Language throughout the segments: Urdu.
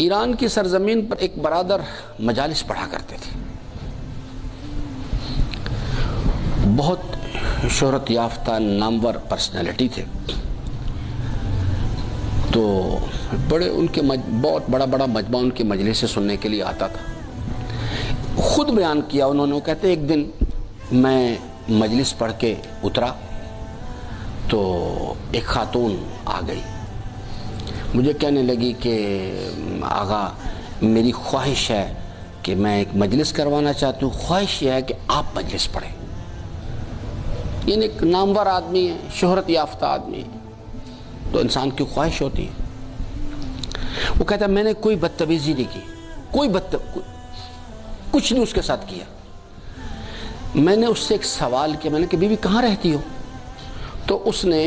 ایران کی سرزمین پر ایک برادر مجالس پڑھا کرتے تھے، بہت شہرت یافتہ نامور پرسنالٹی تھے، تو بڑے ان کے بہت بڑا مجمع ان کے مجلس سے سننے کے لیے آتا تھا۔ خود بیان کیا انہوں نے، کہتے ایک دن میں مجلس پڑھ کے اترا تو ایک خاتون آ گئی، مجھے کہنے لگی کہ آغا میری خواہش ہے کہ میں ایک مجلس کروانا چاہتی ہوں، خواہش یہ ہے کہ آپ مجلس پڑھیں۔ یعنی ایک نامور آدمی ہے، شہرت یافتہ آدمی ہے، تو انسان کی خواہش ہوتی ہے۔ وہ کہتا ہے میں نے کوئی بدتمیزی نہیں کی، کچھ نہیں اس کے ساتھ کیا۔ میں نے اس سے ایک سوال کیا، میں نے کہا بی بی کہاں رہتی ہو؟ تو اس نے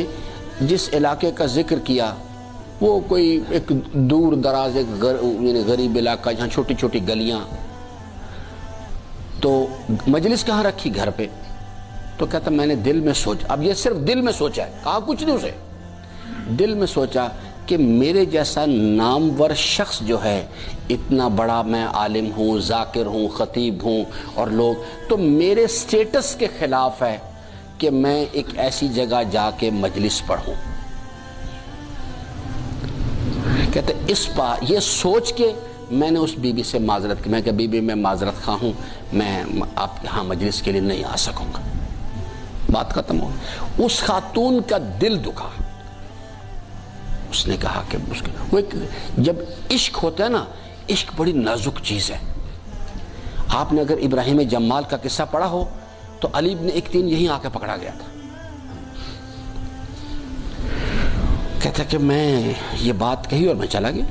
جس علاقے کا ذکر کیا وہ کوئی ایک دور دراز ایک یعنی غریب علاقہ جہاں چھوٹی چھوٹی گلیاں، تو مجلس کہاں رکھی؟ گھر پہ۔ تو کہتا میں نے دل میں سوچا، اب یہ صرف دل میں سوچا ہے، کہا کچھ نہیں اسے، دل میں سوچا کہ میرے جیسا نامور شخص جو ہے، اتنا بڑا میں عالم ہوں، ذاکر ہوں، خطیب ہوں، اور لوگ تو میرے سٹیٹس کے خلاف ہے کہ میں ایک ایسی جگہ جا کے مجلس پڑھوں۔ کہتے یہ سوچ کے میں نے اس بی بی سے معذرت کی، میں کہا بی بی میں معذرت خواہ ہوں، میں آپ کے ہاں مجلس کے لیے نہیں آ سکوں گا۔ بات ختم ہو گئی۔ اس خاتون کا دل دکھا، اس نے کہا کہ جب عشق ہوتا ہے نا، عشق بڑی نازک چیز ہے۔ آپ نے اگر ابراہیم جمال کا قصہ پڑھا ہو تو علی بن ایک دن یہیں آ کے پکڑا گیا تھا۔ کہتا کہ میں یہ بات کہی اور میں چلا گیا۔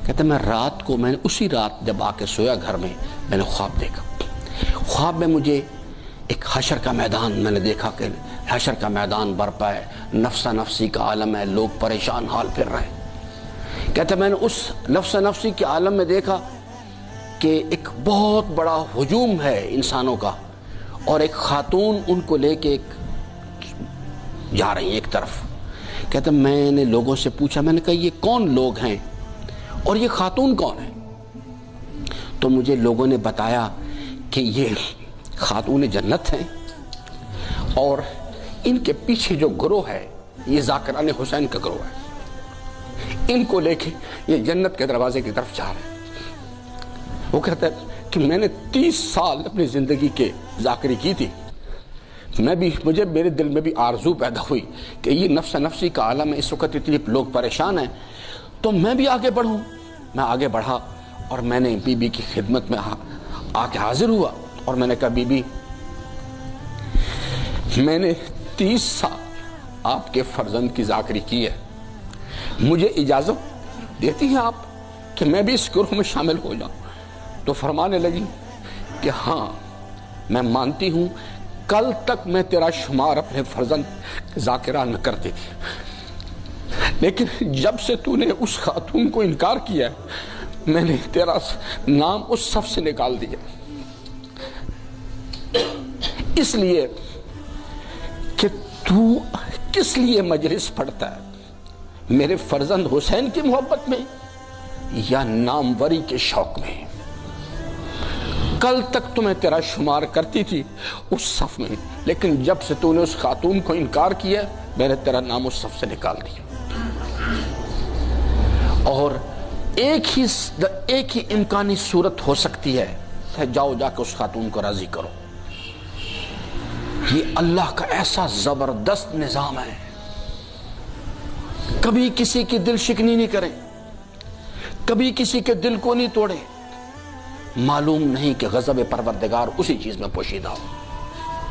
کہتا میں رات کو، میں نے اسی رات جب آ کے سویا گھر میں نے خواب دیکھا۔ خواب میں مجھے ایک حشر کا میدان میں نے دیکھا کہ حشر کا میدان برپا ہے، نفسا نفسی کا عالم ہے، لوگ پریشان حال پھر رہے ہیں۔ کہتا میں نے اس نفسا نفسی کے عالم میں دیکھا کہ ایک بہت بڑا ہجوم ہے انسانوں کا، اور ایک خاتون ان کو لے کے جا رہی ہیں ایک طرف۔ کہتا میں نے لوگوں سے پوچھا، میں نے کہا یہ کون لوگ ہیں اور یہ خاتون کون ہے؟ تو مجھے لوگوں نے بتایا کہ یہ خاتون جنت ہیں، اور ان کے پیچھے جو گروہ ہے یہ ذاکران حسین کا گروہ ہے، ان کو لے کے یہ جنت کے دروازے کی طرف جا رہے ہیں۔ وہ کہتا ہے کہ میں نے 30 سال اپنی زندگی کے ذاکری کی تھی، مجھے میرے دل میں بھی آرزو پیدا ہوئی کہ یہ نفس نفسی کا عالم ہے، اس وقت اتنے لوگ پریشان ہیں تو میں بھی آگے بڑھوں۔ میں آگے بڑھا اور میں نے بی بی کی خدمت میں آ کے حاضر ہوا، اور میں نے کہا بی بی میں نے 30 سال آپ کے فرزند کی ذاکری کی ہے، مجھے اجازت دیتی ہیں آپ کہ میں بھی اس گروہ میں شامل ہو جاؤں؟ تو فرمانے لگی کہ ہاں میں مانتی ہوں، کل تک میں تیرا شمار اپنے فرزند ذاکران میں کرتی تھی، لیکن جب سے تو نے اس خاتون کو انکار کیا ہے، میں نے تیرا نام اس صف سے نکال دیا، اس لیے کہ تو کس لیے مجلس پڑھتا ہے، میرے فرزند حسین کی محبت میں یا ناموری کے شوق میں؟ کل تک تو میں تیرا شمار کرتی تھی اس صف میں، لیکن جب سے تو نے اس خاتون کو انکار کیا میں نے تیرا نام اس صف سے نکال دیا۔ اور ایک ہی امکانی صورت ہو سکتی ہے، جاؤ جا کے اس خاتون کو راضی کرو۔ یہ اللہ کا ایسا زبردست نظام ہے، کبھی کسی کی دل شکنی نہیں کریں، کبھی کسی کے دل کو نہیں توڑے، معلوم نہیں کہ غضب پروردگار اسی چیز میں پوشیدہ ہو۔